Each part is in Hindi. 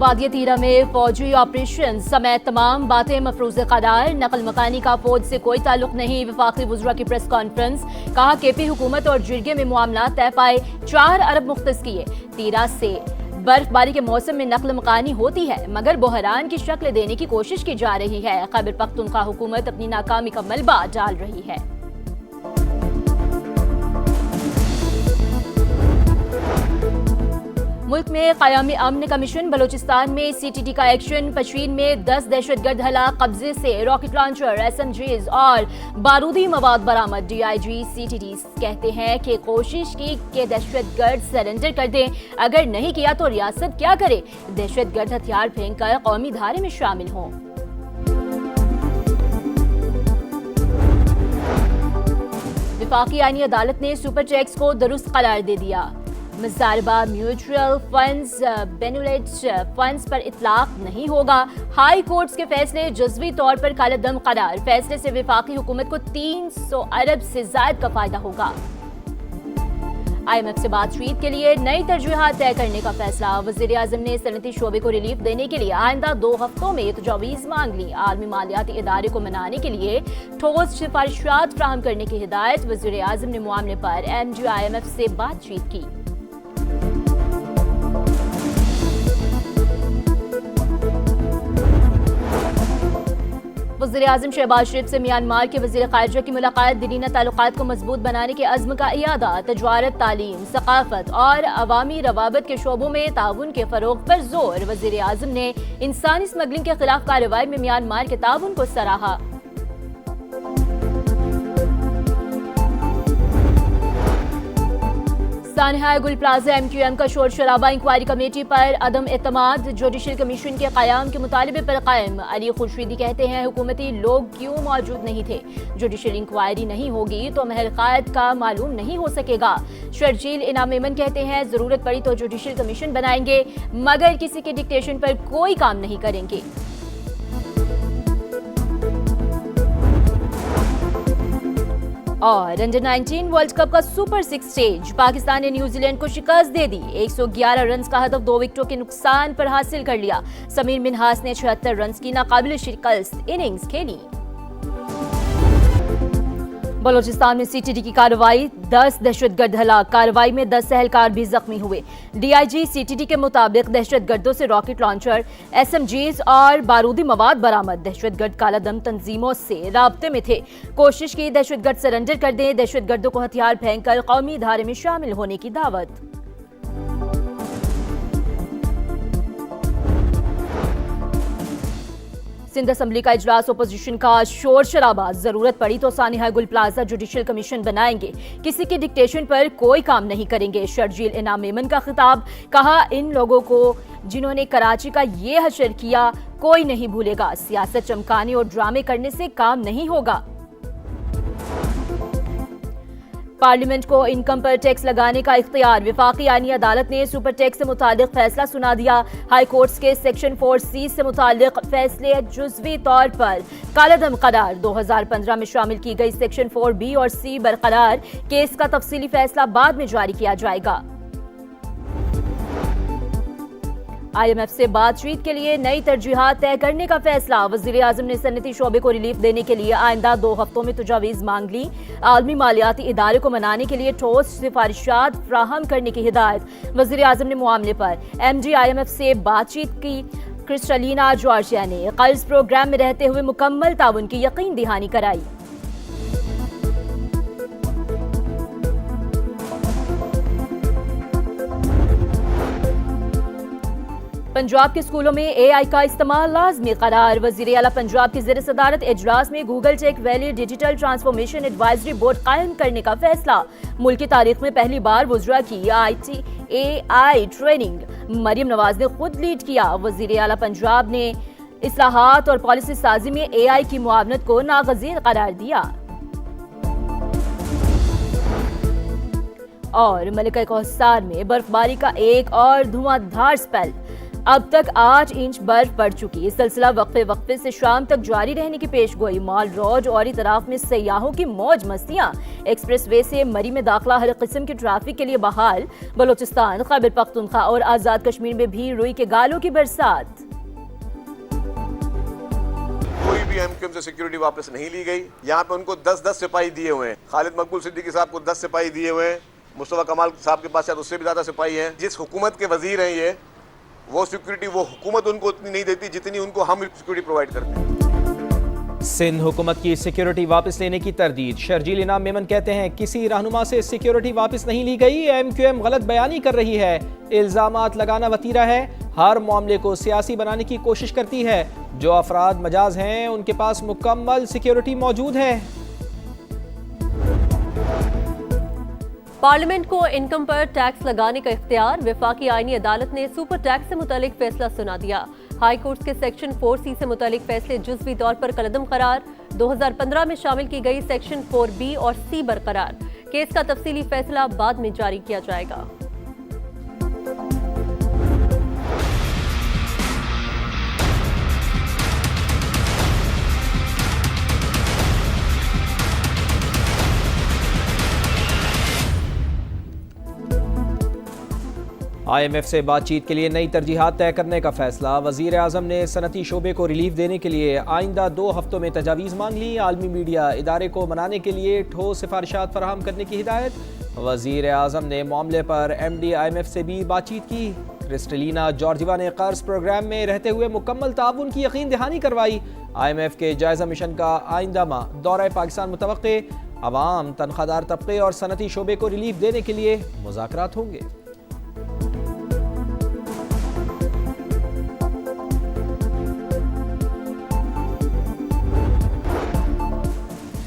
वादिया तीरा में फौजी ऑपरेशन समेत तमाम बातें मफरूज़ क़रार। नकल मकानी का फौज से कोई ताल्लुक नहीं। वफाकी वज़रा की प्रेस कॉन्फ्रेंस। कहा केपी हुकूमत और जिरगे में मामला तय पाए। 4 अरब मुख्तस किए। तीरा से बर्फबारी के मौसम में नकल मकानी होती है मगर बहरान की शक्ल देने की कोशिश की जा रही है। खैबर पख्तूनख्वा हुकूमत अपनी नाकामी का मलबा डाल रही है। मुल्क में क़यामी अमन कमीशन। बलोचिस्तान में CTT का एक्शन। पश्चिम में 10 दहशतगर्द हलाक। कब्जे से रॉकेट लॉन्चर, SMGs और बारूदी मवाद बरामद। DIG CTT कहते हैं कि कोशिश की कि दहशतगर्द सरेंडर कर दें, अगर नहीं किया तो रियासत क्या करे। दहशतगर्द हथियार फेंक कर कौमी धारे में शामिल हों। वफाकी आईनी अदालत ने सुपर टैक्स को दुरुस्त करार दे दिया। मुजारबा म्यूचुअल फंड्स, बेनुलेट फंड्स पर इतलाक नहीं होगा। हाई कोर्ट्स के फैसले जज़वी तौर पर कालेदम करार। फैसले से वफाकी हुकूमत को 300 अरब से ज़ायद का फायदा होगा। IMF से बातचीत के लिए नई तरजीहात तय करने का फैसला। वज़ीर आज़म ने सनती शोबे को रिलीफ देने के लिए आइंदा 2 हफ्तों में तजावीज़ मांग ली। आलमी मालियाती इदारे को मनाने के लिए ठोस सिफारिशात फ्राहम करने की हिदायत। वज़ीर आज़म ने मामले पर MG IMF से बातचीत की। वज़ीर आज़म शहबाज शरीफ से म्यांमार के वज़ीर ख़ारिजा की मुलाकात। दीनीना ताल्लुकात को मजबूत बनाने के अज़्म का इयादा। तजवारत, तालीम, सकाफत और अवामी रवाबत के शोबों में ताउन के फ़रोग़ पर जोर। वज़ीर आज़म ने इंसानी स्मगलिंग के खिलाफ कार्रवाई में म्यांमार के ताउन को सराहा। सानहा गुल प्लाजा MQM का शोर शराबा। इंक्वायरी कमेटी पर अदम एतमाद। जुडिशल कमीशन के क़याम के मुतालिबे पर कायम। अली खुर्शीदी कहते हैं हुकूमती लोग क्यों मौजूद नहीं थे। जुडिशल इंक्वायरी नहीं होगी तो महल क़ायद का मालूम नहीं हो सकेगा। शर्जील इनाम मेमन कहते हैं जरूरत पड़ी तो जुडिशल कमीशन बनाएंगे मगर किसी के डिक्टेशन पर कोई काम नहीं करेंगे। और अंडर 19 वर्ल्ड कप का सुपर 6 स्टेज। पाकिस्तान ने न्यूजीलैंड को शिकस्त दे दी। 111 रन का हदफ 2 विकेटों के नुकसान पर हासिल कर लिया। समीर मिन्हास ने 76 रन की नाकाबिल शिकस्त इनिंग्स खेली। बलोचिस्तान में CTT की कार्रवाई। 10 दहशतगर्द हलाक। कार्रवाई में 10 सहलकार भी जख्मी हुए। DIG CTT के मुताबिक दहशतगर्दों से रॉकेट लॉन्चर, SMGs और बारूदी मवाद बरामद। दहशतगर्द कालादम तंजीमों से राब्ते में थे। कोशिश की दहशतगर्द सरेंडर कर दें। दहशतगर्दों को हथियार फेंक कर कौमी धारे में शामिल होने की दावत। सिंध असम्बली का इजलास। अपोजिशन का शोर शराबा। जरूरत पड़ी तो सानिहा गुल प्लाजा जुडिशल कमीशन बनाएंगे, किसी के डिक्टेशन पर कोई काम नहीं करेंगे। शर्जील इनाम मेमन का खिताब। कहा इन लोगों को जिन्होंने कराची का ये हशर किया कोई नहीं भूलेगा। सियासत चमकाने और ड्रामे करने से काम नहीं होगा। पार्लियामेंट को इनकम पर टैक्स लगाने का इख्तियार। वफाकी आईनी अदालत ने सुपर टैक्स से मुतालिक फैसला सुना दिया। हाई कोर्ट्स के सेक्शन 4C से मुतालिक फैसले जुज़वी तौर पर कालेदम करार। 2015 में शामिल की गई सेक्शन 4B और C बरकरार। केस का तफसीली फैसला बाद में जारी किया जाएगा। IMF से बातचीत के लिए नई तरजीहात तय करने का फैसला। वज़ीर आज़म ने सनती शोबे को रिलीफ देने के लिए आइंदा 2 हफ्तों में तजावीज़ मांग ली। आलमी मालियाती इदारे को मनाने के लिए ठोस सिफारिशात फ्राहम करने की हिदायत। वज़ीर आज़म ने मामले पर MG IMF से बातचीत की। क्रिस्टलिना जॉर्जिया ने कर्ज प्रोग्राम में रहते हुए मुकम्मल ताउन की यकीन दहानी कराई। पंजाब के स्कूलों में AI का इस्तेमाल लाजमी करार। वज़ीर आला पंजाब की ज़ेर सदारत इजलास में Google tech valley digital transformation advisory board कायम करने का फैसला। मुल्क की तारीख में पहली बार वुज़रा की AI ट्रेनिंग मरियम नवाज ने खुद लीड किया। वज़ीर आला पंजाब ने इस्लाहात और पॉलिसी साजी में AI की मुआवनत को नागज़ीर करार दिया। और मलिका कौसार में बर्फबारी का एक और धुआंधार स्पेल। अब तक 8 इंच बर्फ पड़ चुकी है। सिलसिला वक्फे से शाम तक जारी रहने की पेशगोई। माल रोड और इतराफ में सयाहों की मौज मस्तियां। एक्सप्रेस वे से मरी में दाखिला हर किस्म की ट्रैफिक के लिए बहाल। बलोचिस्तान, खैबर पख्तूनख्वा और आजाद कश्मीर में भी रुई के गालों की बरसात। कोई भी एमक्यूएम से सिक्योरिटी वापस नहीं ली गई। यहाँ पे उनको 10-10 सिपाही दिए हुए हैं। खालिद मकबूल सिद्दीकी साहब को 10 सिपाही दिए हुए हैं। मुस्तफा कमाल साहब के पास शायद उससे भी ज्यादा सिपाही हैं। जिस हुकूमत के वजीर हैं ये, वो सिक्योरिटी वो हुकूमत उनको उतनी नहीं देती जितनी उनको हम सिक्योरिटी प्रोवाइड करते हैं। सिंध हुकूमत की सिक्योरिटी वापस लेने की तरदीद। शर्जील इनाम मेमन कहते हैं किसी रहनुमा से सिक्योरिटी वापस नहीं ली गई। एमक्यूएम गलत बयानी कर रही है। इल्जामात लगाना वतीरा है। हर मामले को सियासी बनाने की कोशिश करती है। जो अफराद मजाज हैं उनके पास मुकम्मल सिक्योरिटी मौजूद है। पार्लियामेंट को इनकम पर टैक्स लगाने का इख्तियार। वफाकी आईनी अदालत ने सुपर टैक्स से मुतालिक फैसला सुना दिया। हाई कोर्ट के सेक्शन 4C से मुतालिक फैसले जुज़वी तौर पर कलअदम करार। 2015 में शामिल की गई सेक्शन 4B और C बरकरार। केस का तफसीली फैसला बाद में जारी किया जाएगा। IMF से बातचीत के लिए नई तरजीहात तय करने का फैसला। वजीर आजम ने सनती शोबे को रिलीफ देने के लिए आइंदा 2 हफ्तों में तजावीज़ मांग ली। आलमी मीडिया इदारे को मनाने के लिए ठोस सिफारिशात फराहम करने की हिदायत। वजीर आजम ने मामले पर MD IMF से भी बातचीत की। क्रिस्टलिना जॉर्जिवा ने कर्ज प्रोग्राम में रहते हुए मुकम्मल ताउन की यकीन दहानी करवाई। IMF के जायजा मिशन का आइंदा माह दौरा पाकिस्तान मुतवक्के। अवाम, तनख्वाहदार तबके और सनती शोबे को रिलीफ देने के लिए मुज़ाकरात होंगे।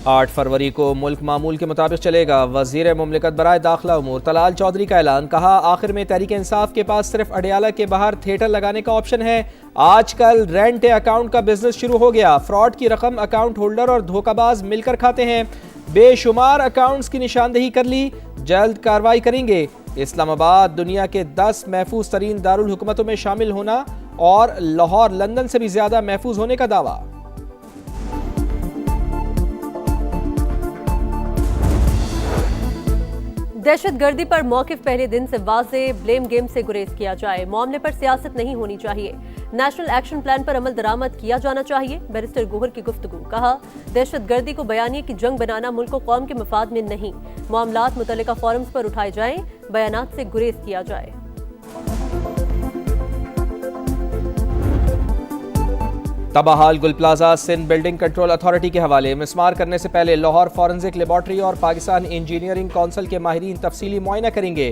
8 फरवरी को मुल्क मामूल के मुताबिक चलेगा। वजीर मुमलिकत बराए दाखिला उमूर तलाल चौधरी का ऐलान। कहा आखिर में तहरीक इंसाफ के पास सिर्फ अडियाला के बाहर थिएटर लगाने का ऑप्शन है। आजकल रेंट अकाउंट का बिजनेस शुरू हो गया। फ्रॉड की रकम अकाउंट होल्डर और धोखाबाज मिलकर खाते हैं। बेशुमार अकाउंट्स की निशानदेही कर ली, जल्द कार्रवाई करेंगे। इस्लामाबाद दुनिया के 10 महफूज तरीन दारुल हुकूमतों में शामिल होना और लाहौर लंदन से भी ज्यादा महफूज होने का दावा। दहशतगर्दी पर मौकिफ पहले दिन से वाज़े, ब्लेम गेम से गुरेज किया जाए। मामले पर सियासत नहीं होनी चाहिए। नेशनल एक्शन प्लान पर अमल दरामद किया जाना चाहिए। बैरिस्टर गोहर की गुफ्तगू। कहा दहशतगर्दी को बयानिए की जंग बनाना मुल्क और कौम के मफाद में नहीं। मामलात मुतल्लिका फोरम्स पर उठाए जाएं, बयानात से गुरेज किया जाए। तबाहाल Gul plaza Sindh building control authority के हवाले। मिसमार करने से पहले लाहौर फॉरेंसिक लेबॉर्ट्री और पाकिस्तान इंजीनियरिंग काउंसिल के माहिरीन तफसीली मुआयना करेंगे।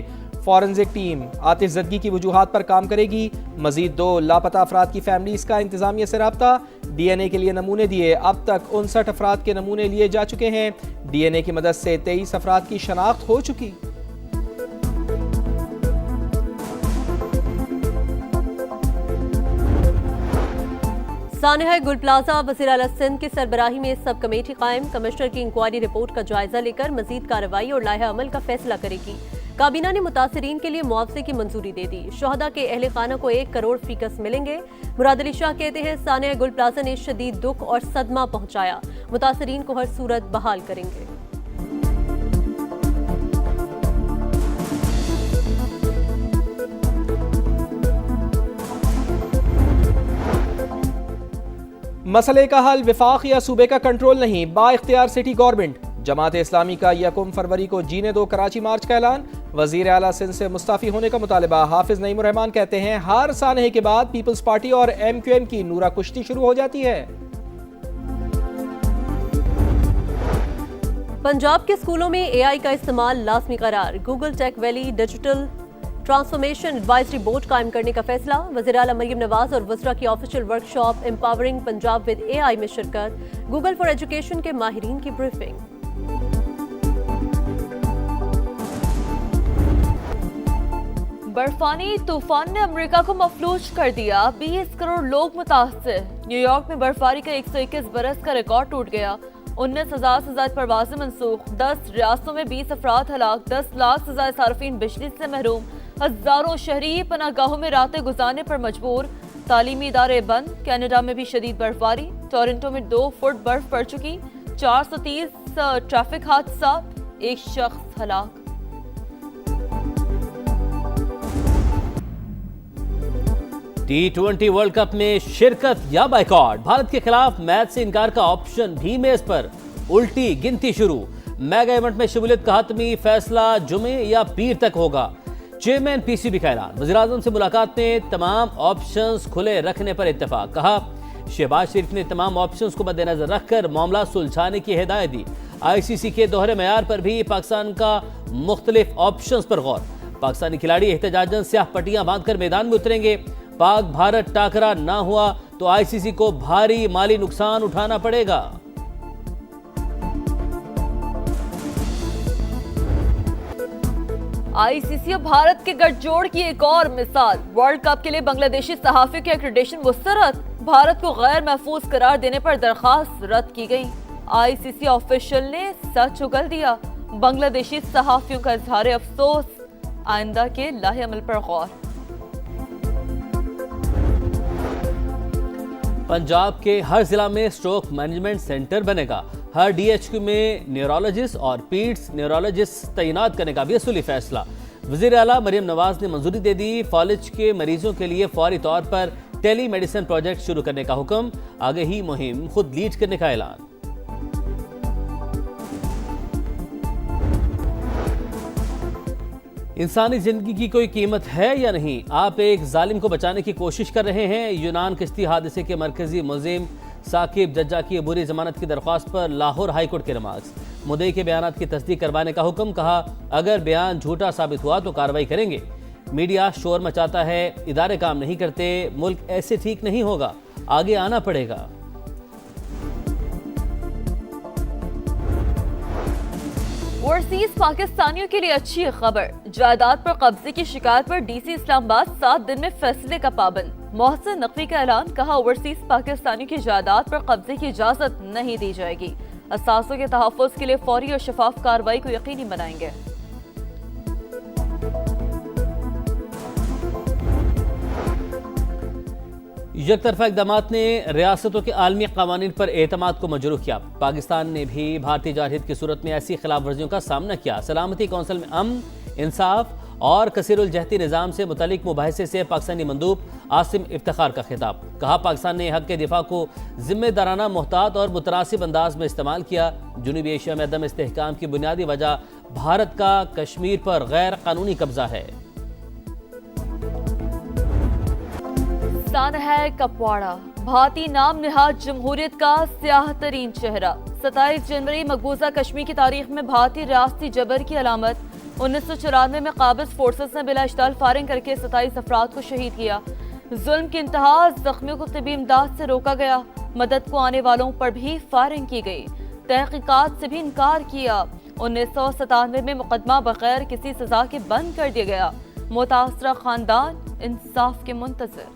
फॉरेंसिक टीम आतिशज़दगी की वजूहात पर काम करेगी। मजीद 2 लापता अफराद की फैमिलीज का इंतजामिया से राब्ता। DNA के लिए नमूने दिए। अब तक 59 अफराद के नमूने लिए जा चुके हैं। DNA की मदद से 23 अफराद की शनाख्त हो चुकी। सानेहा गुल प्लाजा वज़ीर आला सिंध की सरबराही में सब कमेटी कायम। कमिश्नर की इंक्वायरी रिपोर्ट का जायजा लेकर मजीद कार्रवाई और लाहे अमल का फैसला करेगी। काबीना ने मुतासरीन के लिए मुआवजे की मंजूरी दे दी। शोहदा के अहले खाना को 1 करोड़ फीकस मिलेंगे। मुराद अली शाह कहते हैं सानेहा गुल प्लाजा ने शदीद दुख और सदमा पहुंचाया। मुतासरीन को हर सूरत बहाल करेंगे। मसले का हल विफाक या सूबे का कंट्रोल नहीं, बाइख्तियार सिटी गवर्नमेंट। जमात इस्लामी का 1 फरवरी को जीने दो कराची मार्च का ऐलान। वजीर आला सिंध से मुस्ताफी होने का मुतालबा। हाफिज नईमुर रहमान कहते हैं हर सानहे के बाद पीपल्स पार्टी और MQM की नूरा कुश्ती शुरू हो जाती है। पंजाब के स्कूलों में AI का इस्तेमाल लाजमी करार। Google tech valley digital transformation advisory board कायम करने का फैसला। वज़ीर आला मरियम नवाज और वज़रा की official workshop empowering Punjab with AI में शिरकत। गूगल फॉर एजुकेशन के माहिरीन की ब्रीफिंग। बर्फानी तूफान ने अमेरिका को मफलूज कर दिया। 20 करोड़ लोग मुतासर। न्यूयॉर्क में बर्फबारी का 121 बरस का रिकॉर्ड टूट गया। 19,000 से ज्यादा परवाजें मनसूख। 10 रियासतों में 20 अफराद हलाक। 10 लाख से ज्यादा सार्फिन बिजली से महरूम। हजारों शहरी पनाहगाहों में रातें गुजारने पर मजबूर। तालीमी इदारे बंद। कनाडा में भी शदीद बर्फबारी। टोरंटो में 2 फुट बर्फ पड़ चुकी। 430 ट्रैफिक हादसा, 1 शख्स हलाक। T20 वर्ल्ड कप में शिरकत या बाइकॉट, भारत के खिलाफ मैच से इनकार का ऑप्शन भी मेज पर। उल्टी गिनती शुरू। मेगा इवेंट में शमूलियत का हतमी फैसला जुमे या पीर तक होगा। चेयरमैन पीसीबी का ऐलान। वज़ीर-ए-आज़म से मुलाकात में तमाम ऑप्शंस खुले रखने पर इत्तेफाक। कहा शहबाज शरीफ ने तमाम ऑप्शंस को मद्देनजर रखकर मामला सुलझाने की हिदायत दी। आईसीसी के दोहरे मयार पर भी पाकिस्तान का मुख्तलिफ ऑप्शंस पर गौर। पाकिस्तानी खिलाड़ी एहतजाजन स्याह पट्टियां बांधकर मैदान में उतरेंगे। पाक भारत टाकरा ना हुआ तो आईसीसी को भारी माली नुकसान उठाना पड़ेगा। आईसीसी और भारत के गठजोड़ की एक और मिसाल। वर्ल्ड कप के लिए बांग्लादेशी सहाफियों के एक्रेडिटेशन मुस्तरद। भारत को गैर महफूज करार देने पर दरखास्त रद्द की गई। आईसीसी ऑफिशियल ने सच उगल दिया। बांग्लादेशी सहाफियों का इजहार अफसोस। आइंदा के लाहे अमल पर गौर। पंजाब के हर जिला में स्ट्रोक मैनेजमेंट सेंटर बनेगा। हर डीएचक्यू में न्यूरोलॉजिस्ट और पीड्स न्यूरोलॉजिस्ट तैनात करने का भी असूली फैसला। वज़ीर आला मरियम नवाज ने मंजूरी दे दी। फॉलिज के मरीजों के लिए फौरी तौर पर टेली मेडिसिन प्रोजेक्ट शुरू करने का हुक्म। आगे ही मुहिम खुद लीड करने का ऐलान। इंसानी जिंदगी की कोई कीमत है या नहीं? आप एक जालिम को बचाने की कोशिश कर रहे हैं। यूनान किश्ती हादसे के मरकजी मुलजिम साकिब जज्जा की अबूरी जमानत की दरख्वास्त पर लाहौर हाईकोर्ट के नमाज। मुद्दई के बयानात की तस्दीक करवाने का हुक्म। कहा अगर बयान झूठा साबित हुआ तो कार्रवाई करेंगे। मीडिया शोर मचाता है, इदारे काम नहीं करते, मुल्क ऐसे ठीक नहीं होगा, आगे आना पड़ेगा। ओवरसीज पाकिस्तानियों के लिए अच्छी खबर। जायदाद पर कब्जे की शिकायत पर डीसी इस्लामाबाद 7 दिन में फैसले का पाबंद। मोहसिन नकवी का ऐलान। कहा ओवरसीज पाकिस्तानियों की जायदाद पर कब्जे की इजाजत नहीं दी जाएगी। असासों के तहफ़्फ़ुज़ के लिए फौरी और शफाफ कार्रवाई को यकीनी बनाएंगे। यकतरफा इक़दामात ने रियासतों के आलमी क़वानीन पर एतमाद को मजरूह किया। पाकिस्तान ने भी भारतीय जारहियत की सूरत में ऐसी खिलाफ वर्जियों का सामना किया। सलामती कौंसिल में अमन, इंसाफ और कसीरुल जहती निज़ाम से मुतल्लिक मुबाहिसे से पाकिस्तानी मंदूब आसिम इफ्तिखार का खिताब। कहा पाकिस्तान ने हक़ के दिफा को जिम्मेदाराना, मुहतात और मुतनासिब अंदाज में इस्तेमाल किया। जनूबी एशिया में अदम इस्तेहकाम की बुनियादी वजह भारत का कश्मीर पर गैर कानूनी कब्जा है। सानहा कपवाड़ा भारतीय नाम निहाद जमहूरियत का स्याह तरीन चेहरा। 27 जनवरी मकबूजा कश्मीर की तारीख में भारतीय रियासती जबर की अलामत। 1994 में काबिज फोर्सेस ने बिला इश्ताल फायरिंग करके 27 अफराद को शहीद किया। जुल्म की इंतहा, जख्मियों को तिबी इमदाद से रोका गया। मदद को आने वालों पर भी फायरिंग की गई। तहकीकात से भी इनकार किया। 1997 में मुकदमा बगैर किसी सजा के बंद कर दिया गया। मुतासरा खानदान इंसाफ के मुंतजर।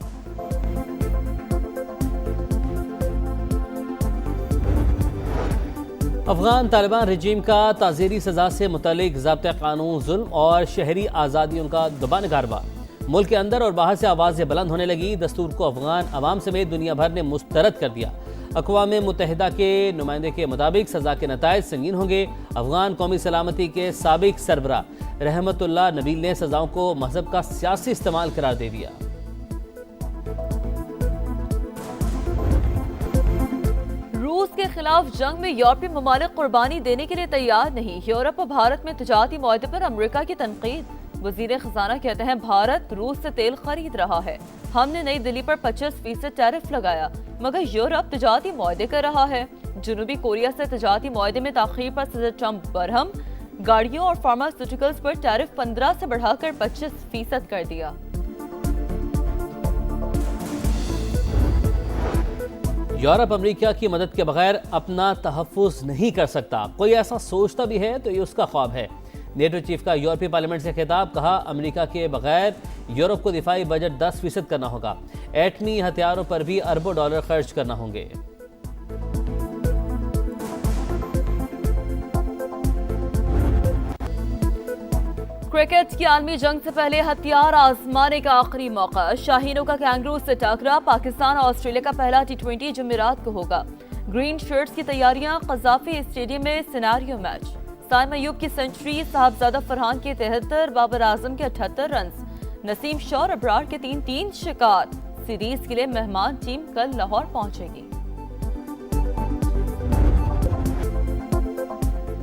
अफगान तालिबान रजीम का ताज़ीरी सजा से मुतल्लिक ज़ाब्ता क़ानून, जुल्म और शहरी आज़ादियों का दुबान कारोबार। मुल्क के अंदर और बाहर से आवाज़ें बुलंद होने लगी। दस्तूर को अफगान अवाम समेत दुनिया भर ने मुस्तरद कर दिया। अक़वाम मुत्तहिदा के नुमाइंदे के मुताबिक सज़ा के नताइज संगीन होंगे। अफगान कौमी सलामती के साबिक सरबरा रहमतुल्लाह नबील ने सज़ाओं को मजहब का सियासी इस्तेमाल करार दे दिया। रूस के खिलाफ जंग में यूरोपीय ममालिक कुर्बानी देने के लिए तैयार नहीं। यूरोप और भारत में तिजारती मुआहदे पर अमेरिका की तनकीद। वजीर खजाना कहते हैं भारत रूस से तेल खरीद रहा है। हमने नई दिल्ली पर 25% टैरिफ लगाया, मगर यूरोप तिजारती मुआहदे कर रहा है। जनूबी कोरिया से तिजारती मुआहदे में ताखीर पर सदर ट्रंप बरहम। गाड़ियों और फार्मास्यूटिकल्स पर टैरिफ 15 से बढ़ाकर 25% कर दिया। यूरोप अमेरिका की मदद के बगैर अपना तहफ़्फ़ुज़ नहीं कर सकता। कोई ऐसा सोचता भी है तो ये उसका ख्वाब है। नेटो चीफ का यूरोपीय पार्लियामेंट से खिताब। कहा अमेरिका के बगैर यूरोप को दिफाई बजट 10% करना होगा। एटमी हथियारों पर भी अरबों डॉलर खर्च करना होंगे। क्रिकेट की आलमी जंग से पहले हथियार आजमाने का आखिरी मौका। शाहीनों का कैंगरू से टकरा। पाकिस्तान और ऑस्ट्रेलिया का पहला T20 जुमेरात को होगा। ग्रीन शर्ट्स की तैयारियां। कज़ाफी स्टेडियम में सिनेरियो मैच। साइम अयूब की सेंचुरी। साहबजादा फरहान के 73, बाबर आजम के 78 रन। नसीम शॉ और अबरार के 3-3 शिकार। सीरीज के लिए मेहमान टीम कल लाहौर पहुंचेगी।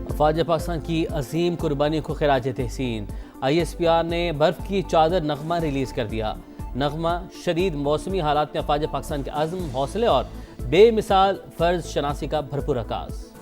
अफवाज पाकिस्तान की अजीम कुर्बानी को खिराज तहसीन। ISPR ने बर्फ की चादर नगमा रिलीज कर दिया। नगमा शदीद मौसमी हालात में अफवाज पाकिस्तान के अज़्म, हौसले और बेमिसाल फर्ज शनासी का भरपूर अक्कास।